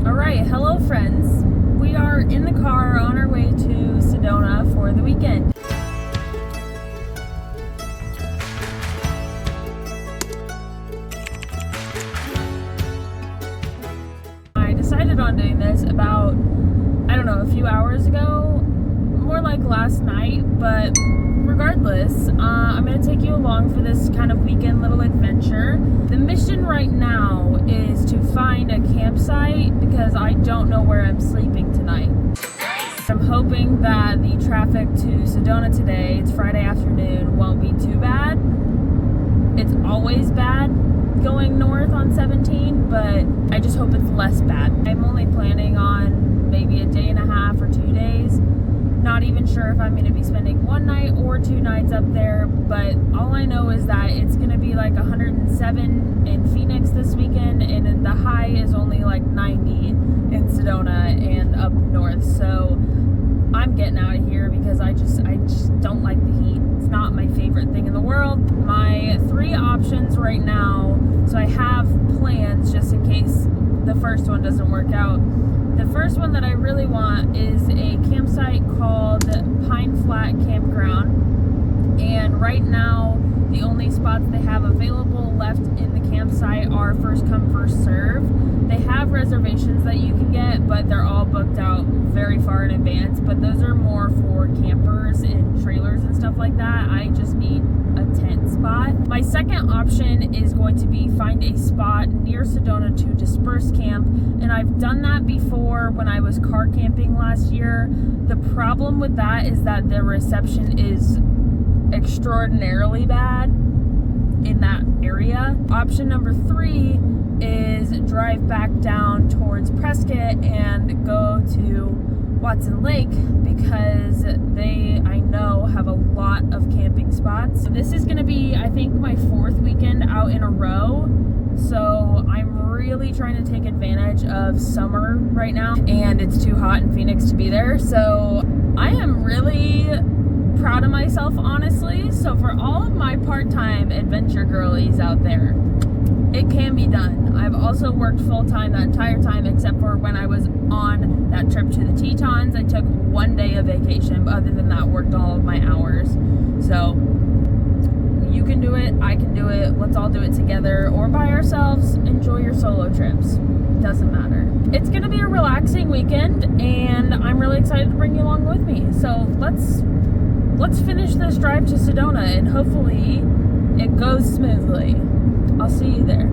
Alright, hello friends. We are in the car on our way to Sedona for the weekend. I decided on doing this about, a few hours ago, more like last night, but regardless, I'm going to take you along for this kind of weekend little adventure. The mission right now is to find a campsite because I don't know where I'm sleeping tonight. I'm hoping that the traffic to Sedona today, it's Friday afternoon, won't be too bad. It's always bad going north on 17, but I just hope it's less bad. I'm only planning on maybe a day and a half or 2 days. Not even sure if I'm going to be spending one night or 2 nights up there, but all I know is that it's going to be like 107 in Phoenix this weekend, and then the high is only like 90 in Sedona and up north. So I'm getting out of here because I just don't like the heat. It's not my favorite thing in the world. My 3 options right now, so I have plans just in case the first one doesn't work out. The first one that I really want is a campsite called Pine Flat Campground, and right now the only spots they have available left in the campsite are first come first serve. They have reservations that you can get, but they're all booked out very far in advance, but those are more for campers and trailers and stuff like that. I just need a tent spot. My second option is going to be find a spot near Sedona to disperse camp, and I've done that before when I was car camping last year. The problem with that is that the reception is extraordinarily bad in that area. Option number 3 is drive back down towards Prescott and go to Watson Lake because I know have a lot of camping spots. So this is going to be, I think, my 4th weekend out in a row. So I'm really trying to take advantage of summer right now, and it's too hot in Phoenix to be there. So I am really proud of myself, honestly. So for all of my part-time adventure girlies out there, it can be done. I've also worked full-time that entire time, except for when I was on that trip to the Tetons. I took 1 day of vacation, but other than that, worked all of my hours. So you can do it, I can do it, let's all do it together or by ourselves. Enjoy your solo trips, doesn't matter. It's gonna be a relaxing weekend, and I'm really excited to bring you along with me. So let's finish this drive to Sedona, and hopefully it goes smoothly. I'll see you there.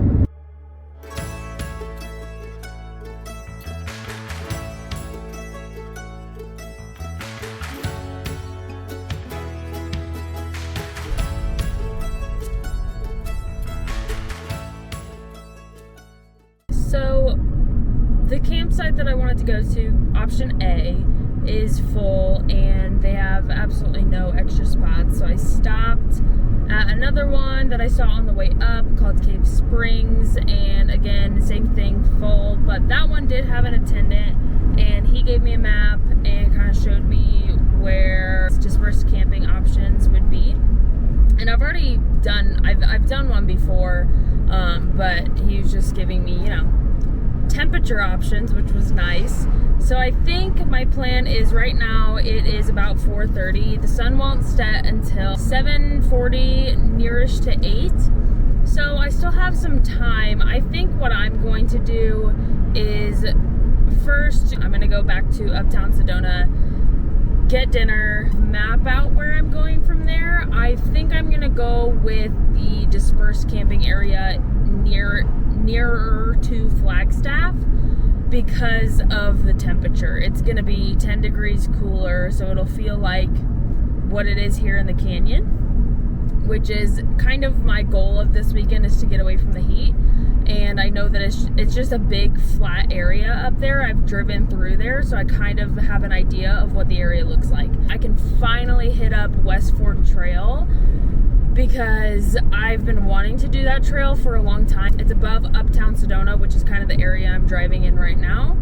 So the campsite that I wanted to go to, option A, is full and they have absolutely no extra spots. So I stopped at another one that I saw on the way up called Cave Springs, and again, same thing, full, but that one did have an attendant, and he gave me a map and kind of showed me where dispersed camping options would be. And I've already done, I've done one before, but he was just giving me, temperature options, which was nice. So I think my plan is, right now it is about 4:30. The sun won't set until 7:40, nearish to 8. So I still have some time. I think what I'm going to do is, first I'm going to go back to Uptown Sedona, get dinner, map out where I'm going from there. I think I'm going to go with the dispersed camping area nearer to Flagstaff because of the temperature. It's going to be 10 degrees cooler, so it'll feel like what it is here in the canyon, which is kind of my goal of this weekend, is to get away from the heat. And I know that it's just a big flat area up there. I've driven through there, so I kind of have an idea of what the area looks like. I can finally hit up West Fork Trail because I've been wanting to do that trail for a long time. It's above Uptown Sedona, which is kind of the area I'm driving in right now.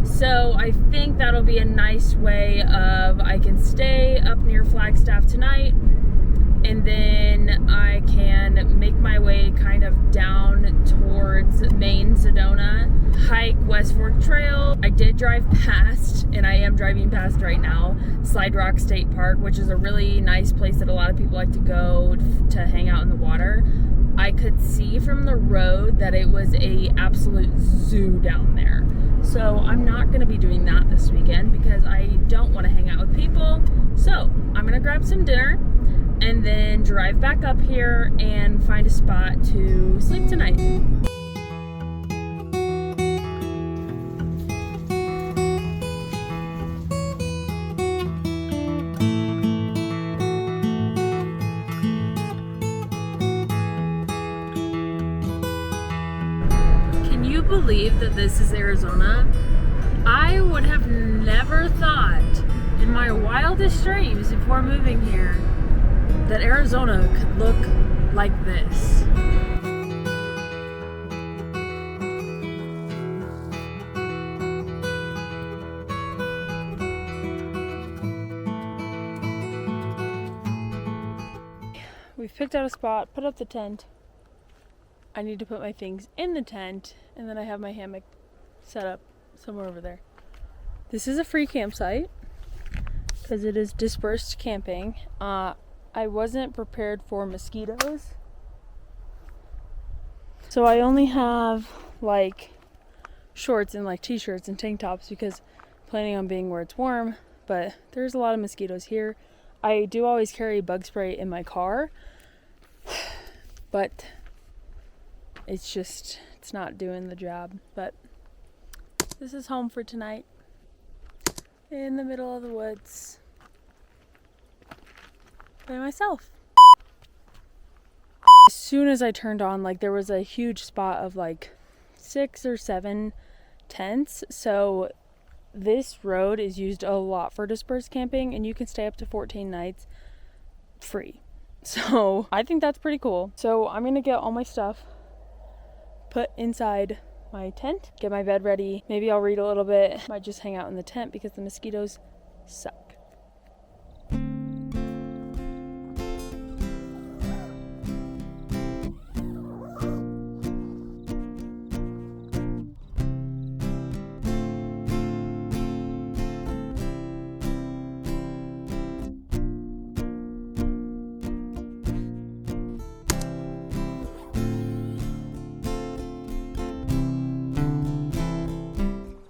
So I think that'll be a nice way of, I can stay up near Flagstaff tonight and then I can make my way kind of down towards Maine, Sedona, hike West Fork Trail. I did drive past, and I am driving past right now, Slide Rock State Park, which is a really nice place that a lot of people like to go to hang out in the water. I could see from the road that it was a absolute zoo down there. So I'm not gonna be doing that this weekend because I don't want to hang out with people. So I'm gonna grab some dinner and then drive back up here and find a spot to sleep tonight. Believe that this is Arizona. I would have never thought in my wildest dreams before moving here that Arizona could look like this. We've picked out a spot, put up the tent. I need to put my things in the tent, and then I have my hammock set up somewhere over there. This is a free campsite because it is dispersed camping. I wasn't prepared for mosquitoes, so I only have like shorts and like t-shirts and tank tops because I'm planning on being where it's warm, but there's a lot of mosquitoes here. I do always carry bug spray in my car, but it's not doing the job. But this is home for tonight, in the middle of the woods by myself. As soon as I turned on, like, there was a huge spot of like 6 or 7 tents. So this road is used a lot for dispersed camping, and you can stay up to 14 nights free. So I think that's pretty cool. So I'm gonna get all my stuff put inside my tent, get my bed ready. Maybe I'll read a little bit. Might just hang out in the tent because the mosquitoes suck.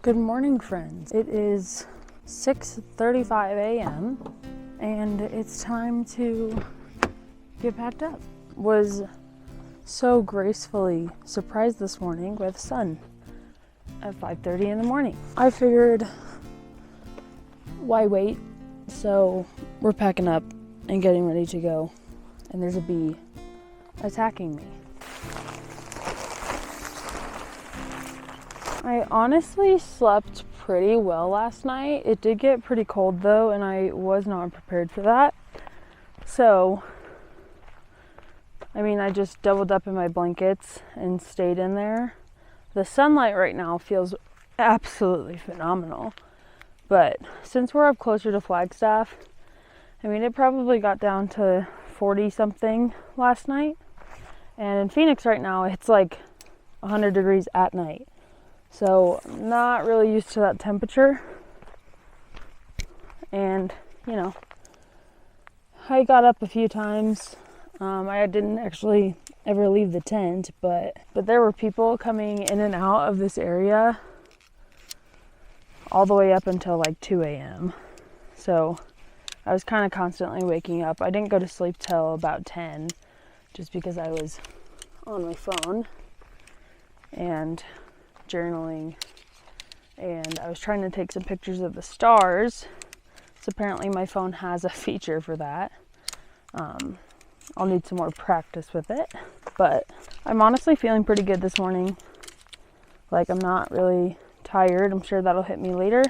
Good morning, friends. It is 6:35 a.m. and it's time to get packed up. Was so gracefully surprised this morning by the sun at 5:30 in the morning. I figured, why wait? So we're packing up and getting ready to go, and there's a bee attacking me. I honestly slept pretty well last night. It did get pretty cold though, and I was not prepared for that. So, I mean, I just doubled up in my blankets and stayed in there. The sunlight right now feels absolutely phenomenal. But since we're up closer to Flagstaff, I mean, it probably got down to 40 something last night. And in Phoenix right now, it's like 100 degrees at night. So I'm not really used to that temperature. And, you know, I got up a few times. I didn't actually ever leave the tent, but there were people coming in and out of this area all the way up until like 2 a.m. So I was kind of constantly waking up. I didn't go to sleep till about 10 just because I was on my phone and journaling, and I was trying to take some pictures of the stars. So apparently my phone has a feature for that. I'll need some more practice with it, but I'm honestly feeling pretty good this morning. Like, I'm not really tired. I'm sure that'll hit me later.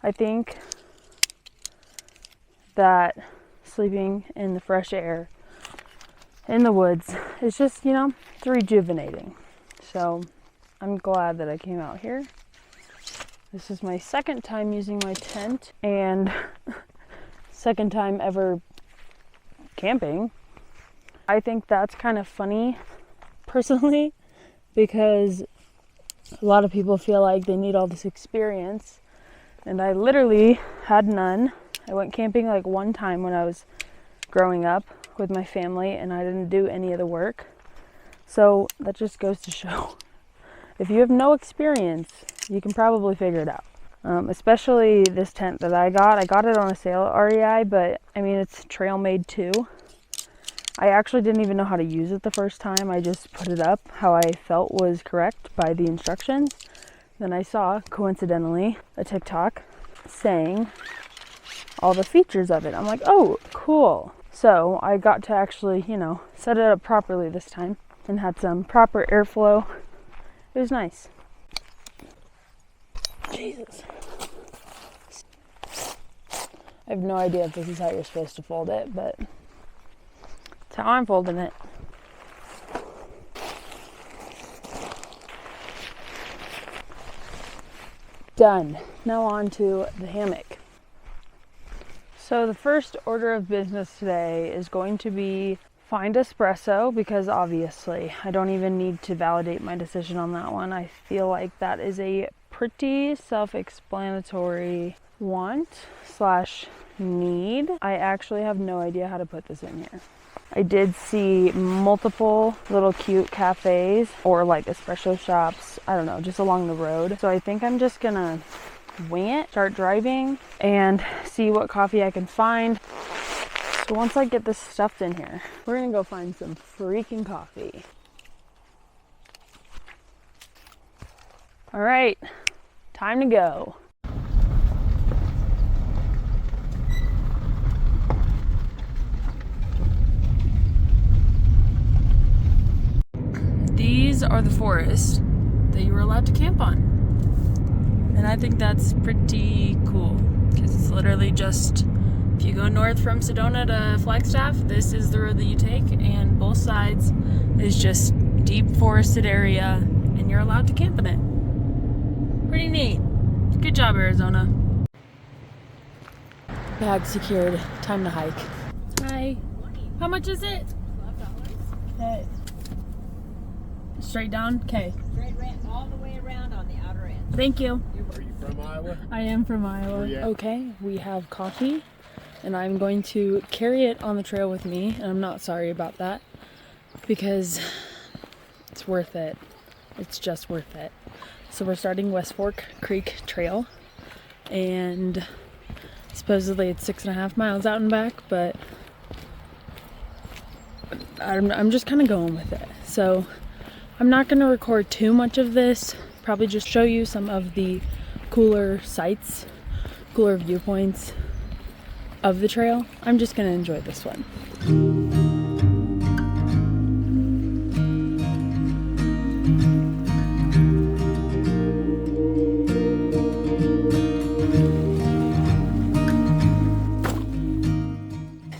I think that sleeping in the fresh air in the woods is just, you know, it's rejuvenating. So I'm glad that I came out here. This is my second time using my tent, and second time ever camping. I think that's kind of funny, personally, because a lot of people feel like they need all this experience, and I literally had none. I went camping like one time when I was growing up with my family, and I didn't do any of the work. So that just goes to show, if you have no experience, you can probably figure it out. Especially this tent that I got it on a sale at REI, but I mean, it's trail made too. I actually didn't even know how to use it the first time. I just put it up how I felt was correct by the instructions. Then I saw, coincidentally, a TikTok saying all the features of it. I'm like, oh, cool. So I got to actually, set it up properly this time and had some proper airflow. It was nice. Jesus. I have no idea if this is how you're supposed to fold it, but it's how I'm folding it. Done. Now on to the hammock. So the first order of business today is going to be find espresso, because obviously I don't even need to validate my decision on that one. I feel like that is a pretty self-explanatory want/need. I actually have no idea how to put this in here. I did see multiple little cute cafes or like espresso shops, I don't know, just along the road. So I think I'm just gonna wing it, start driving, and see what coffee I can find. So once I get this stuffed in here, we're gonna go find some freaking coffee. All right, time to go. These are the forests that you were allowed to camp on. And I think that's pretty cool, because it's literally just, if you go north from Sedona to Flagstaff, this is the road that you take, and both sides is just deep forested area, and you're allowed to camp in it. Pretty neat. Good job, Arizona. Bag secured. Time to hike. Hi. How much is it? $12. Okay. Straight down? Okay. Straight all the way around on the outer end. Thank you. Are you from Iowa? I am from Iowa. Okay, we have coffee, and I'm going to carry it on the trail with me, and I'm not sorry about that, because it's worth it. It's just worth it. So we're starting West Fork Creek Trail, and supposedly it's 6.5 miles out and back, but I'm just kind of going with it. So I'm not going to record too much of this, probably just show you some of the cooler sights, cooler viewpoints of the trail. I'm just going to enjoy this one.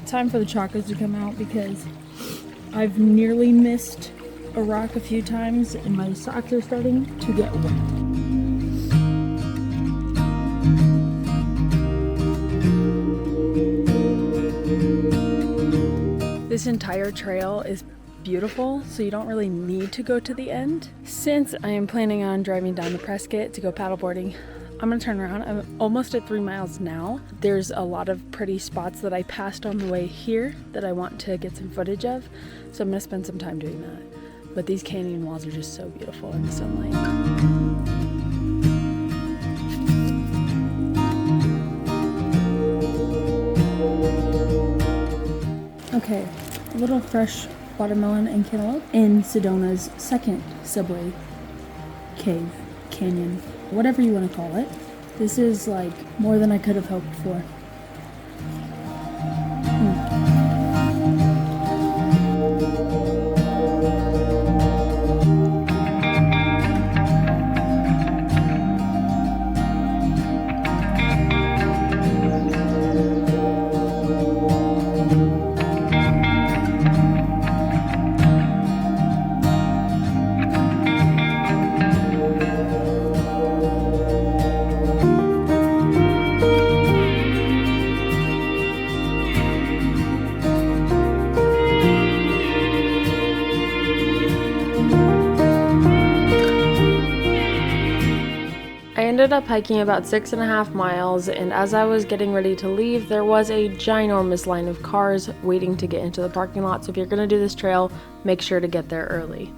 Time for the chakras to come out, because I've nearly missed a rock a few times and my socks are starting to get wet. This entire trail is beautiful, so you don't really need to go to the end. Since I am planning on driving down to Prescott to go paddleboarding, I'm gonna turn around. I'm almost at 3 miles now. There's a lot of pretty spots that I passed on the way here that I want to get some footage of, so I'm gonna spend some time doing that. But these canyon walls are just so beautiful in the sunlight. Okay, a little fresh watermelon and cantaloupe in Sedona's second subway cave, canyon, whatever you want to call it. This is like more than I could have hoped for. up hiking about 6.5 miles, and as I was getting ready to leave, there was a ginormous line of cars waiting to get into the parking lot. So if you're gonna do this trail, make sure to get there early.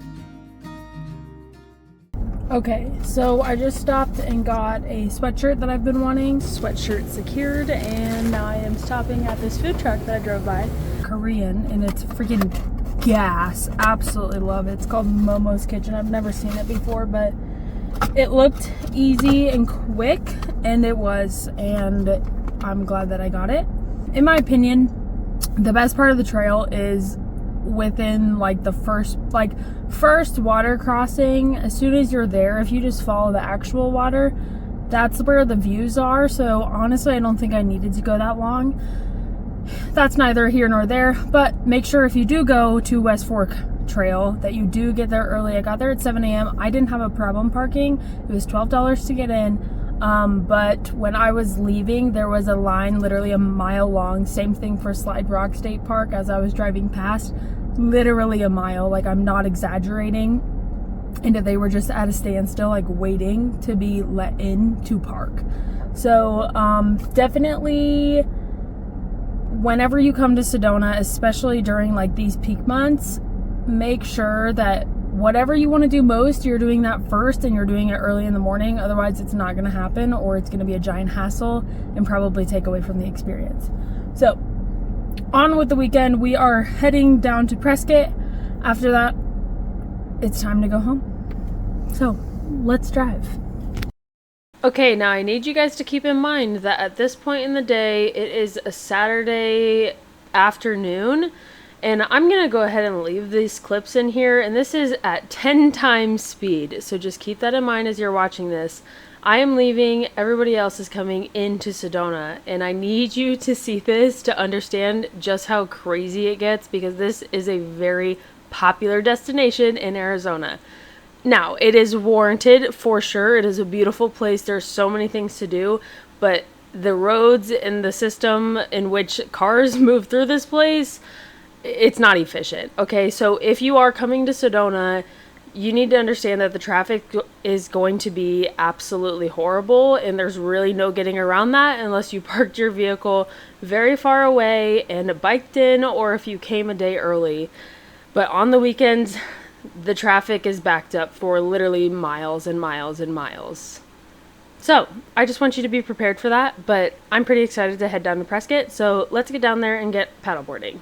Okay, so I just stopped and got a sweatshirt that I've been wanting. Sweatshirt secured, and now I am stopping at this food truck that I drove by. Korean, and it's freaking gas. Absolutely love it. It's called Momo's Kitchen. I've never seen it before, but it looked easy and quick, and it was, and I'm glad that I got it. In my opinion, the best part of the trail is within like the first water crossing. As soon as you're there, if you just follow the actual water, that's where the views are. So honestly, I don't think I needed to go that long. That's neither here nor there, but make sure if you do go to West Fork Trail that you do get there early. I got there at 7 a.m. I didn't have a problem parking. It was $12 to get in, but when I was leaving, there was a line literally a mile long. Same thing for Slide Rock State Park as I was driving past, literally a mile. Like, I'm not exaggerating. And they were just at a standstill, like waiting to be let in to park. So definitely whenever you come to Sedona, especially during like these peak months, make sure that whatever you want to do most, you're doing that first and you're doing it early in the morning. Otherwise, it's not going to happen, or it's going to be a giant hassle and probably take away from the experience. So on with the weekend. We are heading down to Prescott. After that, it's time to go home. So let's drive. Okay, now I need you guys to keep in mind that at this point in the day, it is a Saturday afternoon, and I'm gonna go ahead and leave these clips in here, and this is at 10 times speed, so just keep that in mind as you're watching this. I am leaving, everybody else is coming into Sedona, and I need you to see this to understand just how crazy it gets, because this is a very popular destination in Arizona. Now, it is warranted for sure. It is a beautiful place. There's so many things to do, but the roads and the system in which cars move through this place, it's not efficient. Okay, so if you are coming to Sedona, you need to understand that the traffic is going to be absolutely horrible, and there's really no getting around that unless you parked your vehicle very far away and biked in, or if you came a day early. But on the weekends, the traffic is backed up for literally miles and miles and miles. So I just want you to be prepared for that, but I'm pretty excited to head down to Prescott, so let's get down there and get paddleboarding.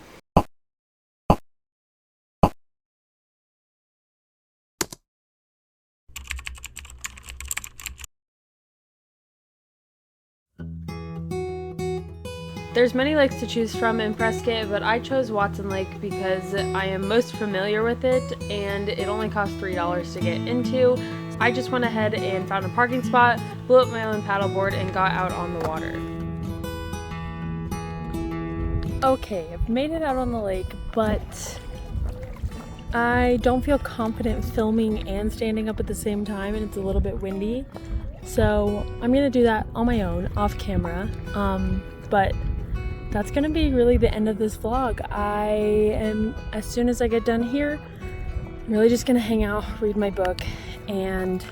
There's many lakes to choose from in Prescott, but I chose Watson Lake because I am most familiar with it, and it only costs $3 to get into. I just went ahead and found a parking spot, blew up my own paddleboard, and got out on the water. Okay, I've made it out on the lake, but I don't feel confident filming and standing up at the same time, and it's a little bit windy. So I'm gonna do that on my own, off camera, but that's gonna be really the end of this vlog. As soon as I get done here, I'm really just gonna hang out, read my book, and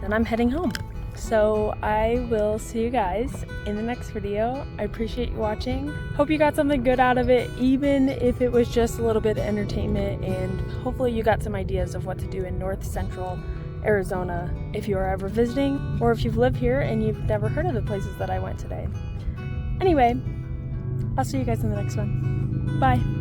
then I'm heading home. So I will see you guys in the next video. I appreciate you watching. Hope you got something good out of it, even if it was just a little bit of entertainment, and hopefully you got some ideas of what to do in North Central Arizona if you are ever visiting, or if you've lived here and you've never heard of the places that I went today. Anyway, I'll see you guys in the next one. Bye.